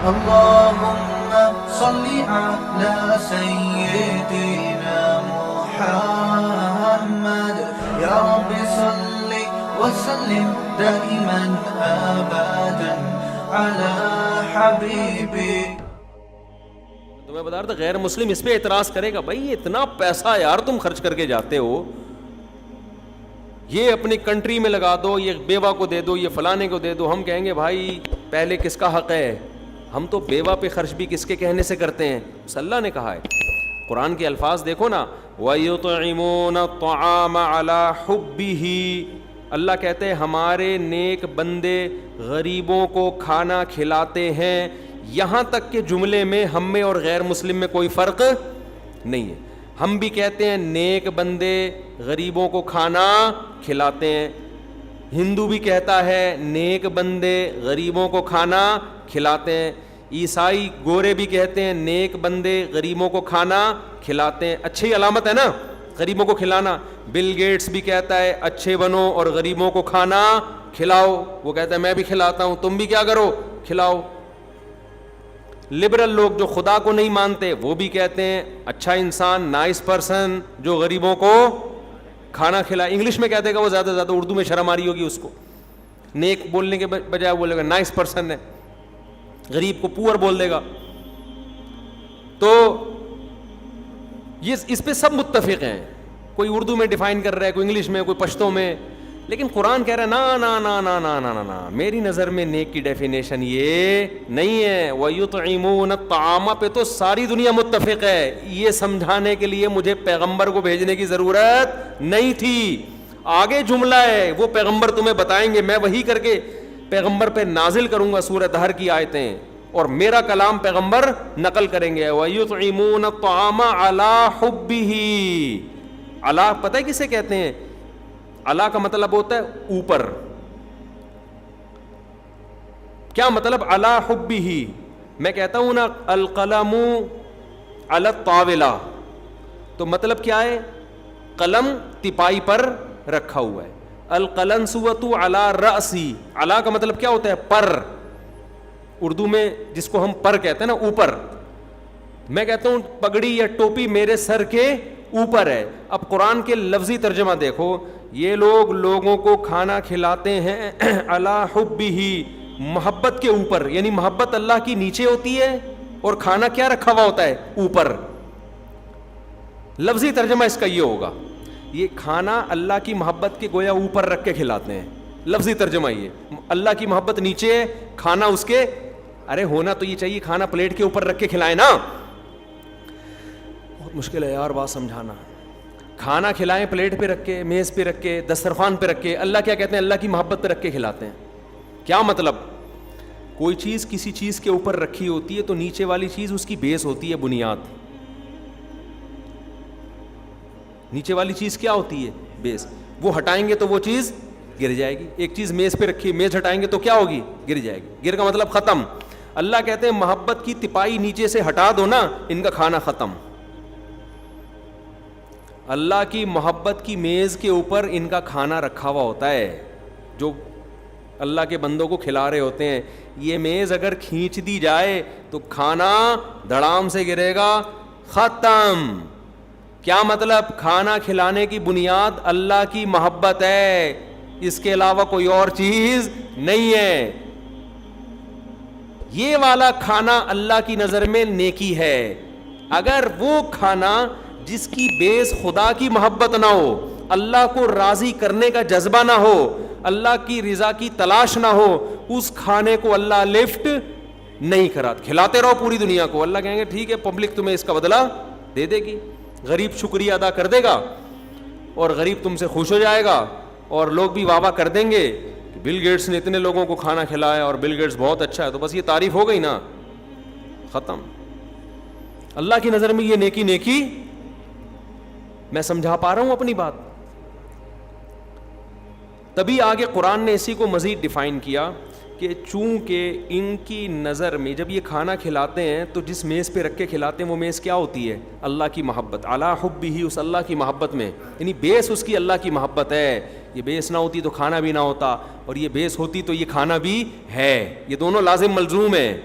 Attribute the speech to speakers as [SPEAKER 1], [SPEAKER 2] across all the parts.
[SPEAKER 1] اللهم صل على سيدنا محمد يا رب صل وسلم دائما ابدا على حبيبي.
[SPEAKER 2] تو میں بتا رہا تھا غیر مسلم اس پہ اعتراض کرے گا، بھائی اتنا پیسہ یار تم خرچ کر کے جاتے ہو، یہ اپنی کنٹری میں لگا دو، یہ بیوہ کو دے دو، یہ فلانے کو دے دو. ہم کہیں گے بھائی پہلے کس کا حق ہے؟ ہم تو بیوہ پہ خرچ بھی کس کے کہنے سے کرتے ہیں؟ بس اللہ نے کہا ہے. قرآن کے الفاظ دیکھو نا، وَيُطْعِمُونَ الطَّعَامَ عَلَى حُبِّهِ. اللہ کہتے ہیں ہمارے نیک بندے غریبوں کو کھانا کھلاتے ہیں. یہاں تک کہ جملے میں ہم میں اور غیر مسلم میں کوئی فرق نہیں ہے. ہم بھی کہتے ہیں نیک بندے غریبوں کو کھانا کھلاتے ہیں، ہندو بھی کہتا ہے نیک بندے غریبوں کو کھانا کھلاتے ہیں، عیسائی گورے بھی کہتے ہیں نیک بندے غریبوں کو کھانا کھلاتے ہیں. اچھی علامت ہے نا غریبوں کو کھلانا. بل گیٹس بھی کہتا ہے اچھے بنو اور غریبوں کو کھانا کھلاؤ. وہ کہتا ہے میں بھی کھلاتا ہوں، تم بھی کیا کرو؟ کھلاؤ. لبرل لوگ جو خدا کو نہیں مانتے وہ بھی کہتے ہیں اچھا انسان، نائس پرسن جو غریبوں کو کھانا کھلائے. انگلش میں کہتے گا وہ زیادہ سے زیادہ، اردو میں شرم آ رہی ہوگی اس کو. نیک بولنے کے بجائے بولے گا نائس پرسن ہے، غریب کو پور بول دے گا. تو یہ اس پہ سب متفق ہیں. کوئی اردو میں ڈیفائن کر رہا ہے، کوئی انگلش میں، کوئی پشتو میں، لیکن قرآن کہہ رہا ہے نا نا نا نا نا نا نا، میری نظر میں نیک کی ڈیفینیشن یہ نہیں ہے. وَيُطْعِمُونَ الطَّعَامَ پہ تو ساری دنیا متفق ہے. یہ سمجھانے کے لیے مجھے پیغمبر کو بھیجنے کی ضرورت نہیں تھی. آگے جملہ ہے وہ پیغمبر تمہیں بتائیں گے، میں وہی کر کے پیغمبر پہ نازل کروں گا سورہ دہر کی آیتیں، اور میرا کلام پیغمبر نقل کریں گے. وَيُطْعِمُونَ الطَّعَامَ عَلَى حُبِّهِ. علا پتہ ہے کسے کہتے ہیں؟ علا کا مطلب ہوتا ہے اوپر. کیا مطلب علی حبہ؟ میں کہتا ہوں نا القلم علی الطاولہ، تو مطلب کیا ہے؟ قلم تپائی پر رکھا ہوا ہے. القلنسوۃ علی رأسی، علی کا مطلب کیا ہوتا ہے؟ پر. اردو میں جس کو ہم پر کہتے ہیں نا، اوپر. میں کہتا ہوں پگڑی یا ٹوپی میرے سر کے اوپر ہے. اب قرآن کے لفظی ترجمہ دیکھو، یہ لوگ لوگوں کو کھانا کھلاتے ہیں علی حبہ، محبت کے اوپر. یعنی محبت اللہ کی نیچے ہوتی ہے اور کھانا کیا رکھا ہوا ہوتا ہے؟ اوپر. لفظی ترجمہ اس کا یہ ہوگا، یہ کھانا اللہ کی محبت کے گویا اوپر رکھ کے کھلاتے ہیں. لفظی ترجمہ یہ، اللہ کی محبت نیچے ہے، کھانا اس کے، ارے ہونا تو یہ چاہیے کھانا پلیٹ کے اوپر رکھ کے کھلائے نا. بہت مشکل ہے یار بات سمجھانا. کھانا کھلائیں پلیٹ پہ رکھ کے، میز پہ رکھ کے، دسترخوان پہ رکھ کے. اللہ کیا کہتے ہیں؟ اللہ کی محبت پہ رکھ کے کھلاتے ہیں. کیا مطلب؟ کوئی چیز کسی چیز کے اوپر رکھی ہوتی ہے تو نیچے والی چیز اس کی بیس ہوتی ہے، بنیاد. نیچے والی چیز کیا ہوتی ہے؟ بیس. وہ ہٹائیں گے تو وہ چیز گر جائے گی. ایک چیز میز پہ رکھی، میز ہٹائیں گے تو کیا ہوگی؟ گر جائے گی. گر کا مطلب ختم. اللہ کہتے ہیں محبت کی تپائی نیچے سے ہٹا دو نا، ان کا کھانا ختم. اللہ کی محبت کی میز کے اوپر ان کا کھانا رکھا ہوا ہوتا ہے جو اللہ کے بندوں کو کھلا رہے ہوتے ہیں. یہ میز اگر کھینچ دی جائے تو کھانا دھڑام سے گرے گا، ختم. کیا مطلب؟ کھانا کھلانے کی بنیاد اللہ کی محبت ہے، اس کے علاوہ کوئی اور چیز نہیں ہے. یہ والا کھانا اللہ کی نظر میں نیکی ہے. اگر وہ کھانا جس کی بیس خدا کی محبت نہ ہو، اللہ کو راضی کرنے کا جذبہ نہ ہو، اللہ کی رضا کی تلاش نہ ہو، اس کھانے کو اللہ لفٹ نہیں کراتا. کھلاتے رہو پوری دنیا کو، اللہ کہیں گے ٹھیک ہے پبلک تمہیں اس کا بدلہ دے دے گی. غریب شکریہ ادا کر دے گا اور غریب تم سے خوش ہو جائے گا، اور لوگ بھی واہ واہ کر دیں گے کہ بل گیٹس نے اتنے لوگوں کو کھانا کھلایا اور بل گیٹس بہت اچھا ہے، تو بس یہ تعریف ہو گئی نا، ختم. اللہ کی نظر میں یہ نیکی نیکی. میں سمجھا پا رہا ہوں اپنی بات؟ تبھی آگے قرآن نے اسی کو مزید ڈیفائن کیا کہ چونکہ ان کی نظر میں جب یہ کھانا کھلاتے ہیں تو جس میز پہ رکھ کے کھلاتے ہیں وہ میز کیا ہوتی ہے؟ اللہ کی محبت. علی حبہ، اس اللہ کی محبت میں، یعنی بیس اس کی اللہ کی محبت ہے. یہ بیس نہ ہوتی تو کھانا بھی نہ ہوتا، اور یہ بیس ہوتی تو یہ کھانا بھی ہے. یہ دونوں لازم ملزوم ہیں.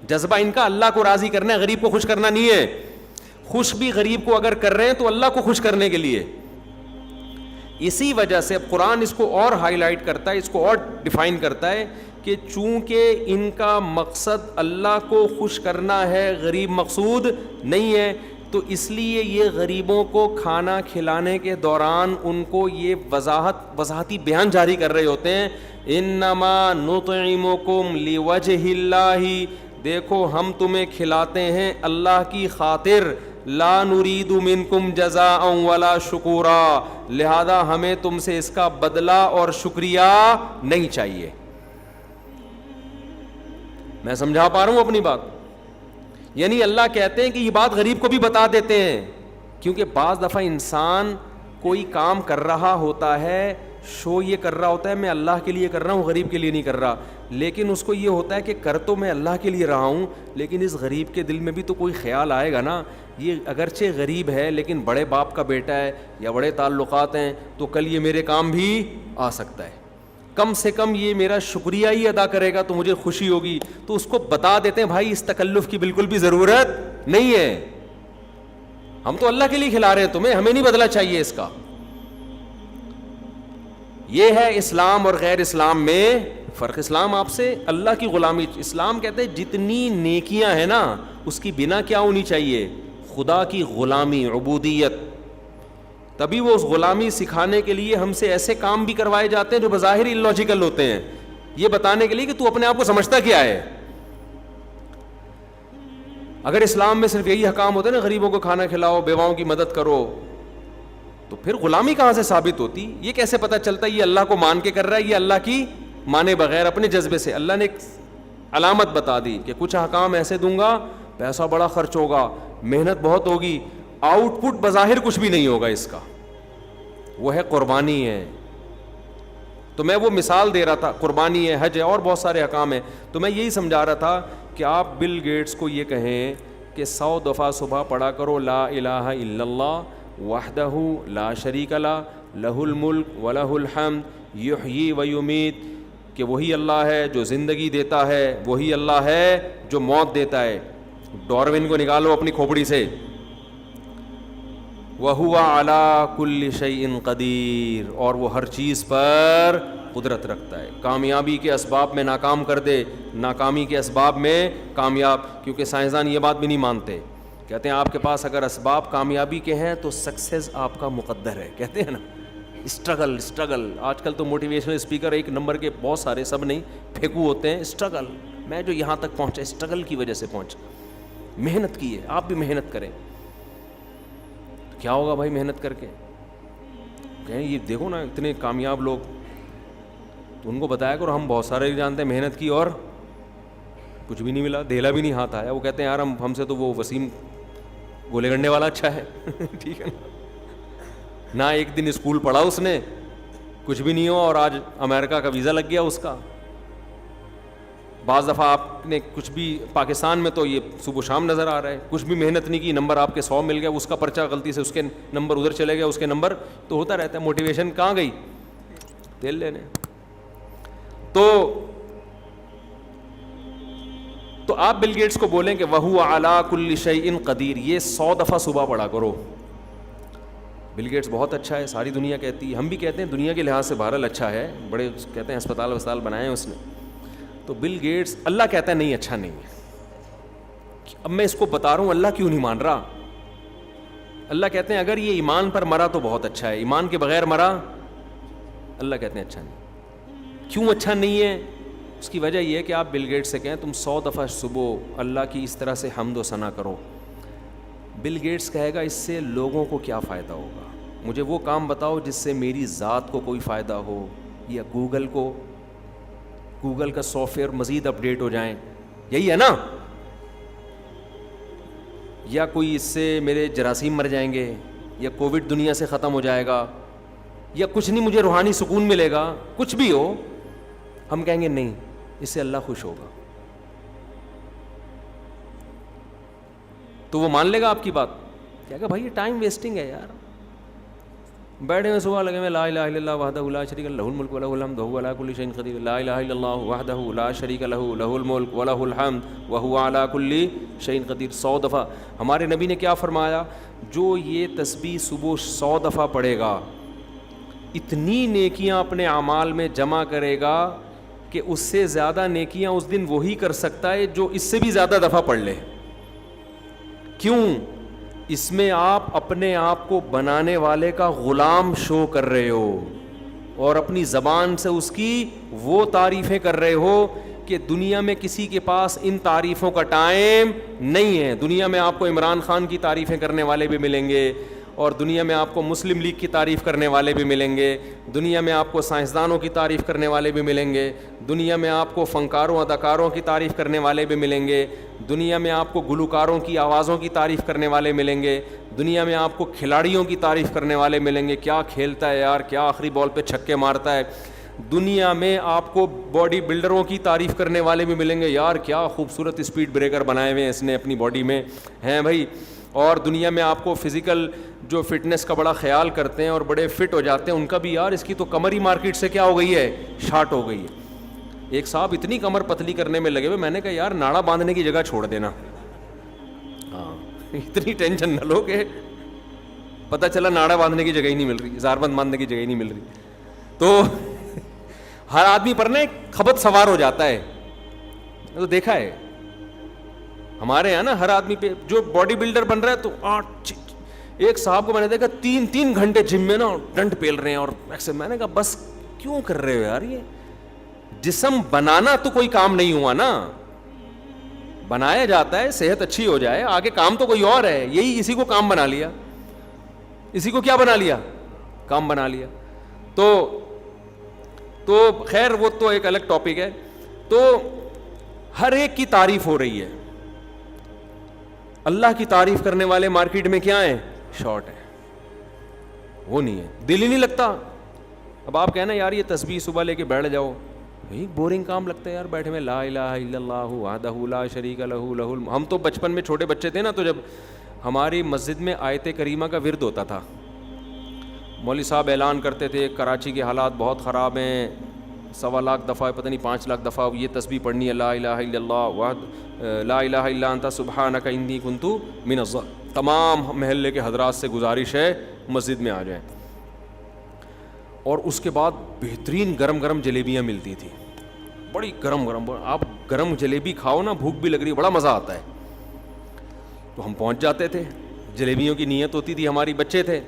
[SPEAKER 2] جذبہ ان کا اللہ کو راضی کرنا ہے, غریب کو خوش کرنا نہیں ہے. خوش بھی غریب کو اگر کر رہے ہیں تو اللہ کو خوش کرنے کے لیے. اسی وجہ سے اب قرآن اس کو اور ہائی لائٹ کرتا ہے, اس کو اور ڈیفائن کرتا ہے کہ چونکہ ان کا مقصد اللہ کو خوش کرنا ہے, غریب مقصود نہیں ہے, تو اس لیے یہ غریبوں کو کھانا کھلانے کے دوران ان کو یہ وضاحتی بیان جاری کر رہے ہوتے ہیں, انما نطعمکم لوجہ اللہ, دیکھو ہم تمہیں کھلاتے ہیں اللہ کی خاطر, لا نرید منکم جزاء ولا شکورا, لہذا ہمیں تم سے اس کا بدلہ اور شکریہ نہیں چاہیے. میں سمجھا پا رہا ہوں اپنی بات؟ یعنی اللہ کہتے ہیں کہ یہ بات غریب کو بھی بتا دیتے ہیں, کیونکہ بعض دفعہ انسان کوئی کام کر رہا ہوتا ہے, شو یہ کر رہا ہوتا ہے میں اللہ کے لیے کر رہا ہوں, غریب کے لیے نہیں کر رہا, لیکن اس کو یہ ہوتا ہے کہ کر تو میں اللہ کے لیے رہا ہوں, لیکن اس غریب کے دل میں بھی تو کوئی خیال آئے گا نا, یہ اگرچہ غریب ہے لیکن بڑے باپ کا بیٹا ہے یا بڑے تعلقات ہیں, تو کل یہ میرے کام بھی آ سکتا ہے, کم سے کم یہ میرا شکریہ ہی ادا کرے گا تو مجھے خوشی ہوگی. تو اس کو بتا دیتے ہیں بھائی اس تکلف کی بالکل بھی ضرورت نہیں ہے, ہم تو اللہ کے لیے کھلا رہے ہیں تمہیں, ہمیں نہیں بدلا چاہیے اس کا. یہ ہے اسلام اور غیر اسلام میں فرق. اسلام آپ سے اللہ کی غلامی, اسلام کہتے ہیں جتنی نیکیاں ہیں نا اس کی بنا کیا ہونی چاہیے, خدا کی غلامی, عبودیت. تبھی وہ اس غلامی سکھانے کے لیے ہم سے ایسے کام بھی کروائے جاتے ہیں جو بظاہر اللاجیکل ہوتے ہیں, یہ بتانے کے لیے کہ تو اپنے آپ کو سمجھتا کیا ہے. اگر اسلام میں صرف یہی حکام ہوتے ہیں نا, غریبوں کو کھانا کھلاؤ, بیواؤں کی مدد کرو, تو پھر غلامی کہاں سے ثابت ہوتی؟ یہ کیسے پتہ چلتا ہے یہ اللہ کو مان کے کر رہا ہے, یہ اللہ کی مانے بغیر اپنے جذبے سے؟ اللہ نے ایک علامت بتا دی کہ کچھ احکام ایسے دوں گا, پیسہ بڑا خرچ ہوگا, محنت بہت ہوگی, آؤٹ پٹ بظاہر کچھ بھی نہیں ہوگا اس کا, وہ ہے قربانی ہے. تو میں وہ مثال دے رہا تھا, قربانی ہے, حج ہے, اور بہت سارے احکام ہیں. تو میں یہی سمجھا رہا تھا کہ آپ بل گیٹس کو یہ کہیں کہ 100 دفعہ صبح پڑھا کرو لا الہ الا اللہ وحدہ لا شریک لہ لہ الملک ولہ الحمد یحیی و یمیت, کہ وہی اللہ ہے جو زندگی دیتا ہے, وہی اللہ ہے جو موت دیتا ہے. ڈاروین کو نکالو اپنی کھوپڑی سے, وَهُوَ عَلَىٰ كُلِّ شَيْءٍ قَدِيرٌ, اور وہ ہر چیز پر قدرت رکھتا ہے. کامیابی کے اسباب میں ناکام کر دے, ناکامی کے اسباب میں کامیاب. کیونکہ سائنسدان یہ بات بھی نہیں مانتے, کہتے ہیں آپ کے پاس اگر اسباب کامیابی کے ہیں تو سکسیز آپ کا مقدر ہے. کہتے ہیں نا اسٹرگل اسٹرگل, آج کل تو موٹیویشنل اسپیکر ایک نمبر کے بہت سارے, سب نہیں پھینکو ہوتے ہیں, اسٹرگل, میں جو یہاں تک پہنچا اسٹرگل کی وجہ سے پہنچا, محنت کی ہے. آپ بھی محنت کریں, کیا ہوگا بھائی محنت کر کے؟ کہیں یہ دیکھو نا اتنے کامیاب لوگ, تو ان کو بتایا کرو ہم بہت سارے جانتے ہیں محنت کی اور کچھ بھی نہیں ملا, دھیلا بھی نہیں ہاتھ آیا. وہ کہتے ہیں یار ہم سے تو وہ وسیم گولے گنڈے والا اچھا ہے. ٹھیک ہے نہ ایک دن اسکول پڑھا اس نے, کچھ بھی نہیں ہوا, اور آج امریکہ کا ویزا لگ گیا اس کا. بعض دفعہ آپ نے کچھ بھی پاکستان میں تو یہ صبح شام نظر آ رہا ہے, کچھ بھی محنت نہیں کی, نمبر آپ کے 100 مل گیا, اس کا پرچہ غلطی سے اس کے نمبر ادھر چلے گیا, اس کے نمبر تو ہوتا رہتا ہے. موٹیویشن کہاں گئی؟ تیل لینے. تو آپ بل گیٹس کو بولیں کہ وَهُوَ عَلَىٰ كُلِّ شَيْءٍ قَدِيرٌ, یہ 100 دفعہ صبح پڑھا کرو. بل گیٹس بہت اچھا ہے, ساری دنیا کہتی ہے, ہم بھی کہتے ہیں دنیا کے لحاظ سے بہرحال اچھا ہے, بڑے کہتے ہیں اسپتال بنائے ہیں اس نے. تو بل گیٹس, اللہ کہتا ہے نہیں اچھا نہیں ہے. اب میں اس کو بتا رہا ہوں اللہ کیوں نہیں مان رہا. اللہ کہتے ہیں اگر یہ ایمان پر مرا تو بہت اچھا ہے, ایمان کے بغیر مرا, اللہ کہتے ہیں اچھا نہیں. کیوں اچھا نہیں ہے؟ اس کی وجہ یہ ہے کہ آپ بل گیٹس سے کہیں تم 100 دفعہ صبح اللہ کی اس طرح سے حمد و ثنا کرو. بل گیٹس کہے گا اس سے لوگوں کو کیا فائدہ ہوگا, مجھے وہ کام بتاؤ جس سے میری ذات کو کوئی فائدہ ہو, یا گوگل کا سافٹ ویئر مزید اپڈیٹ ہو جائیں, یہی ہے نا, یا کوئی اس سے میرے جراثیم مر جائیں گے, یا کووڈ دنیا سے ختم ہو جائے گا, یا کچھ نہیں مجھے روحانی سکون ملے گا, کچھ بھی ہو. ہم کہیں گے نہیں, اس سے اللہ خوش ہوگا. تو وہ مان لے گا آپ کی بات, کہے گا بھائی یہ ٹائم ویسٹنگ ہے یار, بیٹھے ہوئے صبح لگے میں لا الہ الا اللہ وحدہ لا شریک لہ الملک ولہ الحمد وہو علی کل شیء قدیر، لا الہ الا اللہ وحدہ لا شریک لہ لہ الملک ولہ الحمد وہو علی کل شیء قدیر 100 دفعہ۔ ہمارے نبی نے کیا فرمایا؟ جو یہ تسبیح صبح 100 دفعہ پڑھے گا اتنی نیکیاں اپنے اعمال میں جمع کرے گا کہ اس سے زیادہ نیکیاں اس دن وہی کر سکتا ہے جو اس سے بھی زیادہ دفعہ پڑھ لے۔ کیوں؟ اس میں آپ اپنے آپ کو بنانے والے کا غلام شو کر رہے ہو اور اپنی زبان سے اس کی وہ تعریفیں کر رہے ہو کہ دنیا میں کسی کے پاس ان تعریفوں کا ٹائم نہیں ہے۔ دنیا میں آپ کو عمران خان کی تعریفیں کرنے والے بھی ملیں گے، اور دنیا میں آپ کو مسلم لیگ کی تعریف کرنے والے بھی ملیں گے، دنیا میں آپ کو سائنسدانوں کی تعریف کرنے والے بھی ملیں گے، دنیا میں آپ کو فنکاروں اداکاروں کی تعریف کرنے والے بھی ملیں گے، دنیا میں آپ کو گلوکاروں کی آوازوں کی تعریف کرنے والے ملیں گے، دنیا میں آپ کو کھلاڑیوں کی تعریف کرنے والے ملیں گے، کیا کھیلتا ہے یار، کیا آخری بال پہ چھکے مارتا ہے۔ دنیا میں آپ کو باڈی بلڈروں کی تعریف کرنے والے بھی ملیں گے، یار کیا خوبصورت اسپیڈ بریکر بنائے ہوئے ہیں اس نے اپنی باڈی میں، ہیں بھائی۔ اور دنیا میں آپ کو فزیکل جو فٹنس کا بڑا خیال کرتے ہیں اور بڑے فٹ ہو جاتے ہیں، ان کا بھی یار اس کی تو کمر ہی مارکیٹ سے کیا ہو گئی ہے، شارٹ ہو گئی ہے۔ ایک صاحب اتنی کمر پتلی کرنے میں لگے ہوئے، میں نے کہا یار ناڑا باندھنے کی جگہ چھوڑ دینا، ہاں اتنی ٹینشن نہ لو کہ پتہ چلا ناڑا باندھنے کی جگہ ہی نہیں مل رہی، زاربند باندھنے کی جگہ ہی نہیں مل رہی۔ تو ہر آدمی پر نا ایک خبط سوار ہو جاتا ہے، تو دیکھا ہے ہمارے یہاں نا ہر آدمی پہ جو باڈی بلڈر بن رہا ہے تو ایک صاحب کو میں نے دیکھا 3 گھنٹے جم میں نا ڈنڈ پیل رہے ہیں اور ایسے، میں نے کہا بس کیوں کر رہے ہو یار، یہ جسم بنانا تو کوئی کام نہیں ہوا نا، بنایا جاتا ہے صحت اچھی ہو جائے، آگے کام تو کوئی اور ہے، یہی اسی کو کام بنا لیا، اسی کو کیا بنا لیا، کام بنا لیا۔ تو خیر وہ تو ایک الگ ٹاپک ہے۔ تو ہر ایک کی تعریف ہو رہی ہے، اللہ کی تعریف کرنے والے مارکیٹ میں کیا ہیں، شارٹ ہے، وہ نہیں ہے، دل ہی نہیں لگتا۔ اب آپ کہنا یار یہ تسبیح صبح لے کے بیٹھ جاؤ، یہی بورنگ کام لگتا ہے یار بیٹھے میں، لا الہ الا اللہ وحدہ لا شریک لہ لہ الم۔ ہم تو بچپن میں چھوٹے بچے تھے نا، تو جب ہماری مسجد میں آیت کریمہ کا ورد ہوتا تھا، مولوی صاحب اعلان کرتے تھے کراچی کے حالات بہت خراب ہیں، 1.25 لاکھ دفعہ پتہ نہیں 5 لاکھ دفعہ یہ تسبیح پڑھنی ہے، لا الہ الا اللہ لا الہ الا انت سبحانک انی کنت من الظالمین۔ تمام محلے کے حضرات سے گزارش ہے مسجد میں آ جائیں۔ اور اس کے بعد بہترین گرم گرم جلیبیاں ملتی تھیں، بڑی گرم گرم، آپ گرم جلیبی کھاؤ نا، بھوک بھی لگ رہی ہے، بڑا مزہ آتا ہے۔ تو ہم پہنچ جاتے تھے، جلیبیوں کی نیت ہوتی تھی، ہماری بچے تھے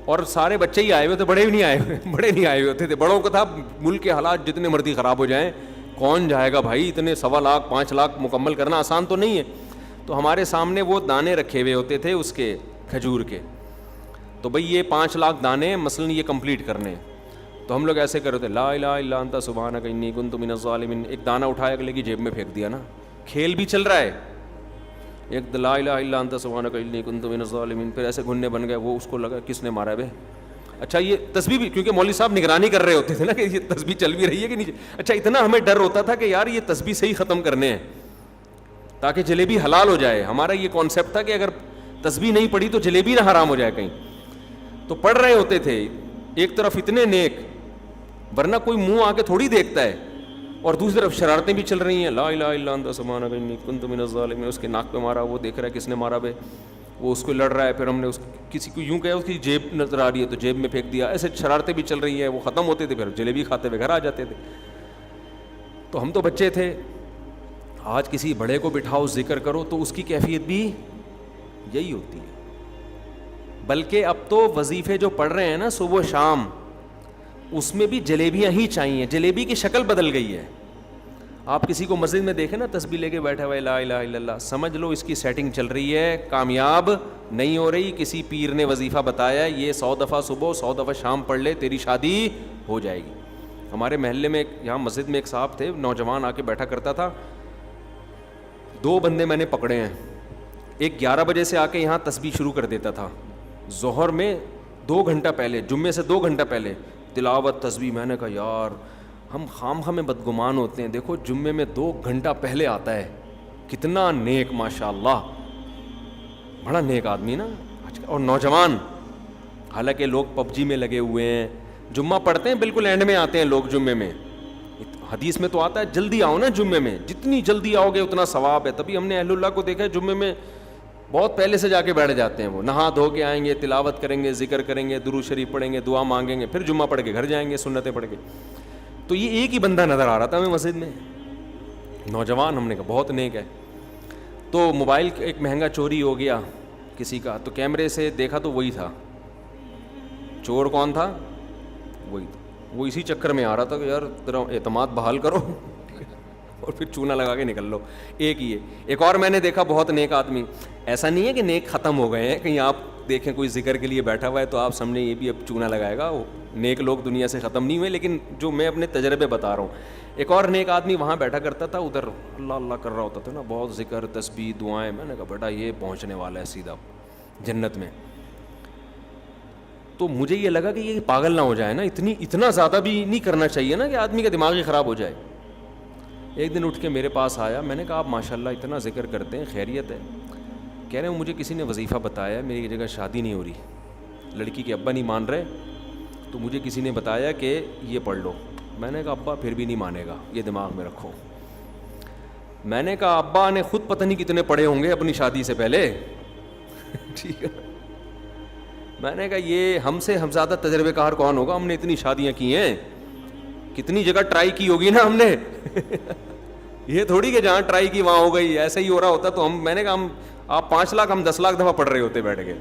[SPEAKER 2] اور سارے بچے ہی آئے ہوئے تھے، بڑے بھی نہیں آئے ہوئے، بڑے نہیں آئے ہوتے تھے، بڑوں کو تھا ملک کے حالات جتنے مرضی خراب ہو جائیں کون جائے گا بھائی، اتنے 1.25 لاکھ 5 لاکھ مکمل کرنا آسان تو نہیں ہے۔ تو ہمارے سامنے وہ دانے رکھے ہوئے ہوتے تھے اس کے کھجور کے، تو بھئی یہ 5 لاکھ دانے مثلاً یہ کمپلیٹ کرنے، تو ہم لوگ ایسے کر رہے تھے، لا الہ الا انت سبحانک انی کنت من الظالمین، ایک دانہ اٹھایا اگلے کی جیب میں پھینک دیا نا، کھیل بھی چل رہا ہے، ایک لا الہ الا انت سبحانک انی کنت من الظالمین، پھر ایسے گھننے بن گئے، وہ اس کو لگا کس نے مارا بے، اچھا یہ تسبیح بھی، کیونکہ مولوی صاحب نگرانی کر رہے ہوتے تھے نا کہ یہ تسبیح چل بھی رہی ہے کہ نہیں، اچھا اتنا ہمیں ڈر ہوتا تھا کہ یار یہ تسبیح صحیح ختم کرنے ہیں تاکہ جلیبی حلال ہو جائے، ہمارا یہ کانسیپٹ تھا کہ اگر تسبیح نہیں پڑھی تو جلیبی نہ حرام ہو جائے کہیں، تو پڑھ رہے ہوتے تھے، ایک طرف اتنے نیک، ورنہ کوئی منہ آ کے تھوڑی دیکھتا ہے، اور دوسری طرف شرارتیں بھی چل رہی ہیں، لا الہ الا انت سبحانک انی کنت من الظالمین، اس کے ناک پہ مارا، وہ دیکھ رہا ہے کس نے مارا بے، وہ اس کو لڑ رہا ہے، پھر ہم نے کسی کو یوں کہا اس کی جیب نظر آ رہی ہے تو جیب میں پھینک دیا، ایسے شرارتیں بھی چل رہی ہیں، وہ ختم ہوتے تھے، پھر جلیبی کھاتے ہوئے گھر آ جاتے تھے۔ تو ہم تو بچے تھے، آج کسی بڑے کو بٹھاؤ ذکر کرو تو اس کی کیفیت بھی یہی ہوتی ہے، بلکہ اب تو وظیفے جو پڑھ رہے ہیں نا صبح و شام، اس میں بھی جلیبیاں ہی چاہیے، جلیبی کی شکل بدل گئی ہے۔ آپ کسی کو مسجد میں دیکھیں نا تسبیح لے کے بیٹھا ہوا ہے، لا الہ الا اللہ، سمجھ لو اس کی سیٹنگ چل رہی ہے، کامیاب نہیں ہو رہی، کسی پیر نے وظیفہ بتایا یہ 100 دفعہ صبح 100 دفعہ شام پڑھ لے تیری شادی ہو جائے گی۔ ہمارے محلے میں یہاں مسجد میں ایک صاحب تھے، نوجوان آ کے بیٹھا کرتا تھا، 2 بندے میں نے پکڑے ہیں، ایک 11 بجے سے آ کے یہاں تسبیح شروع کر دیتا تھا، ظہر میں 2 گھنٹہ پہلے، جمعے سے 2 گھنٹہ پہلے تلاوت تسبیح۔ میں نے کہا یار ہم خواہ میں بدگمان ہوتے ہیں، دیکھو جمعے میں 2 گھنٹہ پہلے آتا ہے، کتنا نیک، ماشاء اللہ بڑا نیک آدمی نا، اور نوجوان حالانکہ لوگ پب جی میں لگے ہوئے ہیں. جمعہ پڑھتے ہیں بالکل اینڈ میں آتے ہیں لوگ جمعے میں. حدیث میں تو آتا ہے جلدی آؤ نا جمعے میں, جتنی جلدی آؤ گے اتنا ثواب ہے. تبھی ہم نے اہل اللہ کو دیکھا ہے جمعے میں بہت پہلے سے جا کے بیٹھ جاتے ہیں. وہ نہا دھو کے آئیں گے, تلاوت کریں گے, ذکر کریں گے, درود شریف پڑھیں گے, دعا مانگیں گے, پھر جمعہ پڑھ کے گھر جائیں گے سنتیں پڑھ کے. تو یہ ایک ہی بندہ نظر آ رہا تھا ہمیں مسجد میں, نوجوان. ہم نے کہا بہت نیک ہے. تو موبائل ایک مہنگا چوری ہو گیا کسی کا, تو کیمرے سے دیکھا تو وہی تھا. چور کون تھا؟ وہی تھا. وہ اسی چکر میں آ رہا تھا کہ یار تیرا اعتماد بحال کرو اور پھر چونا لگا کے نکل لو. ایک ہی ہے. ایک اور میں نے دیکھا بہت نیک آدمی. ایسا نہیں ہے کہ نیک ختم ہو گئے ہیں, کہیں آپ دیکھیں کوئی ذکر کے لیے بیٹھا ہوا ہے تو آپ سمجھیں یہ بھی اب چونا لگائے گا. نیک لوگ دنیا سے ختم نہیں ہوئے, لیکن جو میں اپنے تجربے بتا رہا ہوں. ایک اور نیک آدمی وہاں بیٹھا کرتا تھا, ادھر اللہ اللہ کر رہا ہوتا تھا نا, بہت ذکر تسبیح دعائیں. میں نے کہا بیٹا یہ پہنچنے والا ہے سیدھا جنت میں. تو مجھے یہ لگا کہ یہ پاگل نہ ہو جائے نا, اتنا زیادہ بھی نہیں کرنا چاہیے نا کہ آدمی کا دماغ ہی خراب ہو جائے. ایک دن اٹھ کے میرے پاس آیا, میں نے کہا آپ ماشاء اللہ اتنا ذکر کرتے ہیں, خیریت ہے؟ کہہ رہے ہیں مجھے کسی نے وظیفہ بتایا, میری جگہ شادی نہیں ہو رہی, لڑکی کے ابا نہیں مان رہے, تو مجھے کسی نے بتایا کہ یہ پڑھ لو. میں نے کہا ابا پھر بھی نہیں مانے گا, یہ دماغ میں رکھو. میں نے کہا ابا نے خود پتہ نہیں کتنے پڑھے ہوں گے اپنی شادی سے پہلے ٹھیک ہے. میں نے کہا یہ ہم سے ہم زیادہ تجربے کار کون ہوگا, ہم نے اتنی شادیاں کی ہیں, کتنی جگہ ٹرائی کی ہوگی نا ہم نے یہ تھوڑی کہ جہاں ٹرائی کی وہاں ہو گئی, ایسا ہی ہو رہا ہوتا تو ہم, میں نے کہا ہم آپ 5 لاکھ ہم 10 لاکھ دفعہ پڑھ رہے ہوتے بیٹھ کے.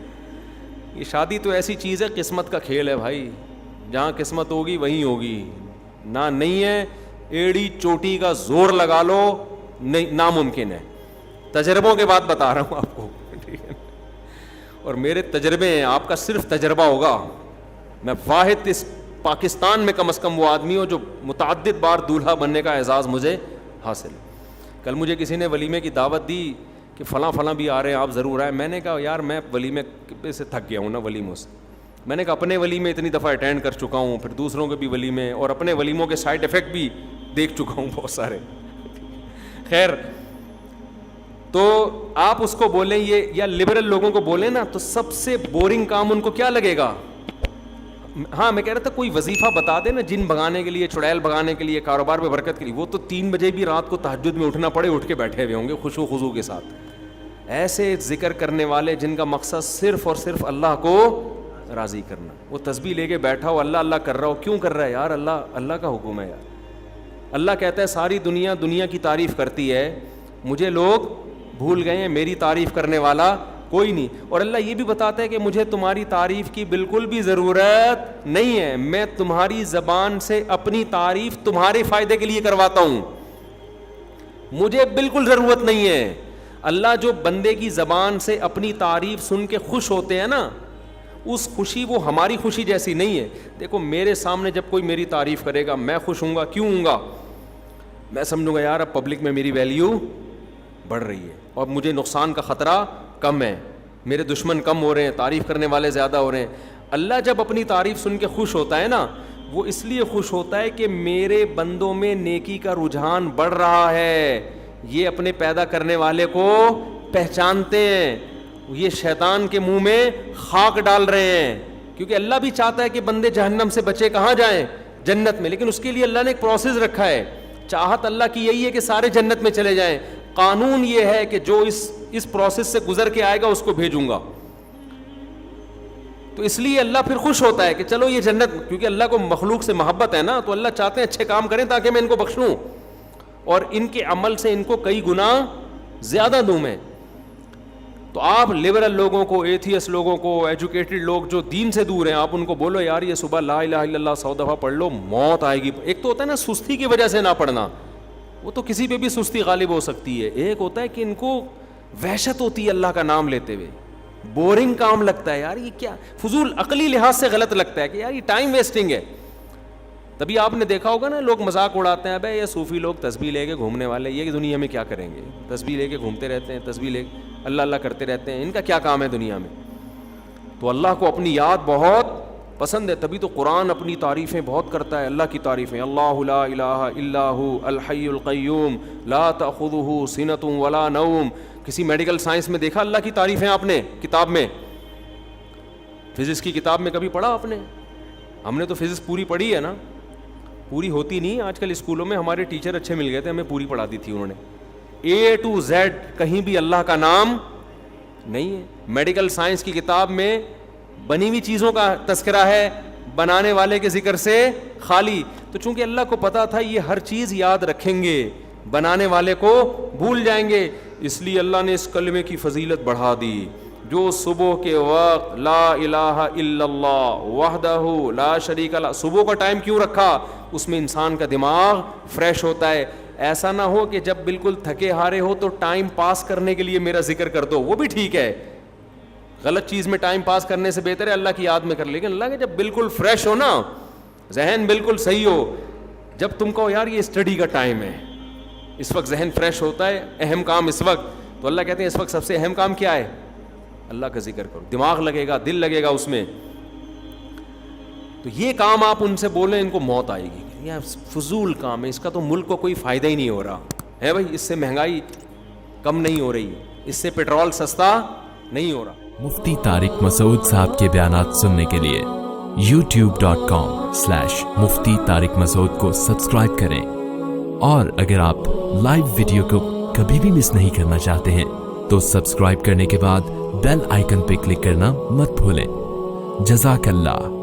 [SPEAKER 2] یہ شادی تو ایسی چیز ہے, قسمت کا کھیل ہے بھائی, جہاں قسمت ہوگی وہیں ہوگی. نہ نہیں ہے, ایڑی چوٹی کا زور لگا لو, نہیں ناممکن ہے. تجربوں کے بعد بتا رہا ہوں آپ کو, ٹھیک ہے, اور میرے تجربے ہیں, آپ کا صرف تجربہ ہوگا. میں واحد اس پاکستان میں کم از کم وہ آدمی ہوں جو متعدد بار دولہا بننے کا اعزاز مجھے حاصل. کل مجھے کسی نے ولیمے کی دعوت دی کہ فلاں فلاں بھی آ رہے ہیں, آپ ضرور آئیں. میں نے کہا یار میں ولیمے سے تھک گیا ہوں نا, ولیموں سے. میں نے کہا اپنے ولیمے اتنی دفعہ اٹینڈ کر چکا ہوں, پھر دوسروں کے بھی ولیمے, اور اپنے ولیموں کے سائڈ افیکٹ بھی دیکھ چکا ہوں بہت سارے. خیر, تو آپ اس کو بولیں یہ, یا لبرل لوگوں کو بولیں نا, تو سب سے بورنگ کام ان کو کیا لگے گا؟ ہاں میں کہہ رہا تھا کوئی وظیفہ بتا دے نا, جن بھگانے کے لیے, چڑیل بھگانے کے لیے, کاروبار میں برکت کے لیے. وہ تو 3 بجے بھی رات کو تہجد میں اٹھنا پڑے, اٹھ کے بیٹھے ہوئے ہوں گے خشوع و خضوع کے ساتھ. ایسے ذکر کرنے والے جن کا مقصد صرف اور صرف اللہ کو راضی کرنا. وہ تسبیح لے کے بیٹھا ہو, اللہ اللہ کر رہا ہو, کیوں کر رہا ہے یار؟ اللہ کا حکم ہے یار. اللہ کہتا ہے ساری دنیا کی تعریف کرتی ہے, مجھے لوگ بھول گئے ہیں, میری تعریف کرنے والا کوئی نہیں. اور اللہ یہ بھی بتاتا ہے کہ مجھے تمہاری تعریف کی بالکل بھی ضرورت نہیں ہے, میں تمہاری زبان سے اپنی تعریف تمہارے فائدے کے لیے کرواتا ہوں, مجھے بالکل ضرورت نہیں ہے. اللہ جو بندے کی زبان سے اپنی تعریف سن کے خوش ہوتے ہیں نا, اس خوشی وہ ہماری خوشی جیسی نہیں ہے. دیکھو میرے سامنے جب کوئی میری تعریف کرے گا, میں خوش ہوں گا. کیوں ہوں گا؟ میں سمجھوں گا یار اب پبلک میں میری ویلیو بڑھ رہی ہے اور مجھے نقصان کا خطرہ کم ہے, میرے دشمن کم ہو رہے ہیں, تعریف کرنے والے زیادہ ہو رہے ہیں. اللہ جب اپنی تعریف سن کے خوش ہوتا ہے نا, وہ اس لیے خوش ہوتا ہے کہ میرے بندوں میں نیکی کا رجحان بڑھ رہا ہے, یہ اپنے پیدا کرنے والے کو پہچانتے ہیں, یہ شیطان کے منہ میں خاک ڈال رہے ہیں. کیونکہ اللہ بھی چاہتا ہے کہ بندے جہنم سے بچے, کہاں جائیں؟ جنت میں. لیکن اس کے لیے اللہ نے ایک پروسیس رکھا ہے. چاہت اللہ کی یہی ہے کہ سارے جنت میں چلے جائیں, قانون یہ ہے کہ جو اس پروسیس سے گزر کے آئے گا اس کو بھیجوں گا. تو اس لیے اللہ پھر خوش ہوتا ہے کہ چلو یہ جنت, کیونکہ اللہ کو مخلوق سے محبت ہے نا, تو اللہ چاہتے ہیں اچھے کام کریں تاکہ میں ان کو بخشوں اور ان کے عمل سے ان کو کئی گنا زیادہ دوں میں. تو آپ لبرل لوگوں کو, ایتھیس لوگوں کو, ایجوکیٹڈ لوگ جو دین سے دور ہیں, آپ ان کو بولو یار یہ صبح لا الہ الا اللہ 100 دفعہ پڑھ لو, موت آئے گی. ایک تو ہوتا ہے نا سستی کی وجہ سے نہ پڑھنا, وہ تو کسی پہ بھی سستی غالب ہو سکتی ہے. ایک ہوتا ہے کہ ان کو وحشت ہوتی ہے اللہ کا نام لیتے ہوئے, بورنگ کام لگتا ہے یار, یہ کیا فضول, عقلی لحاظ سے غلط لگتا ہے کہ یار یہ ٹائم ویسٹنگ ہے. تبھی آپ نے دیکھا ہوگا نا لوگ مذاق اڑاتے ہیں, بھائی یہ صوفی لوگ تسبیح لے کے گھومنے والے, یہ دنیا میں کیا کریں گے؟ تسبیح لے کے گھومتے رہتے ہیں, تسبیح لے اللہ اللہ کرتے رہتے ہیں, ان کا کیا کام ہے دنیا میں؟ تو اللہ کو اپنی یاد بہت پسند ہے, تبھی تو قرآن اپنی تعریفیں بہت کرتا ہے. اللہ کی تعریفیں, اللہ لا الہ الا هو الحی القیوم لا تأخذہ سنۃ ولا نوم. کسی میڈیکل سائنس میں دیکھا اللہ کی تعریفیں آپ نے کتاب میں؟ فزکس کی کتاب میں کبھی پڑھا آپ نے؟ ہم نے تو فزکس پوری پڑھی ہے نا, پوری ہوتی نہیں. آج کل اسکولوں میں ہمارے ٹیچر اچھے مل گئے تھے, ہمیں پوری پڑھا دی تھی انہوں نے. A to Z کہیں بھی اللہ کا نام نہیں ہے. میڈیکل سائنس کی کتاب میں بنی ہوئی چیزوں کا تذکرہ ہے, بنانے والے کے ذکر سے خالی. تو چونکہ اللہ کو پتا تھا یہ ہر چیز یاد رکھیں گے, بنانے والے کو بھول جائیں گے, اس لیے اللہ نے اس کلمے کی فضیلت بڑھا دی. جو صبح کے وقت لا الہ الا اللہ وحدہ لا شریک لہ, صبح کا ٹائم کیوں رکھا؟ اس میں انسان کا دماغ فریش ہوتا ہے. ایسا نہ ہو کہ جب بالکل تھکے ہارے ہو تو ٹائم پاس کرنے کے لیے میرا ذکر کر دو, وہ بھی ٹھیک ہے. غلط چیز میں ٹائم پاس کرنے سے بہتر ہے اللہ کی یاد میں کر. لیکن اللہ کے جب بالکل فریش ہو نا, ذہن بالکل صحیح ہو, جب تم کو یار یہ اسٹڈی کا ٹائم ہے, اس وقت ذہن فریش ہوتا ہے, اہم کام اس وقت, تو اللہ کہتے ہیں اس وقت سب سے اہم کام کیا ہے؟ اللہ کا ذکر کرو. دماغ لگے گا, دل لگے گا اس میں. تو یہ کام آپ ان سے بولیں, ان کو موت آئے گی. یہ فضول کام ہے, اس کا تو ملک کو کوئی فائدہ ہی نہیں ہو رہا ہے بھائی. اس سے مہنگائی کم نہیں ہو رہی, اس سے پیٹرول سستا نہیں ہو رہا.
[SPEAKER 3] مفتی طارق مسعود صاحب کے بیانات سننے کے لیے youtube.com/مفتی طارق مسعود کو سبسکرائب کریں. اور اگر آپ لائیو ویڈیو کو کبھی بھی مس نہیں کرنا چاہتے ہیں تو سبسکرائب کرنے کے بعد بیل آئیکن پہ کلک کرنا مت بھولیں. جزاک اللہ.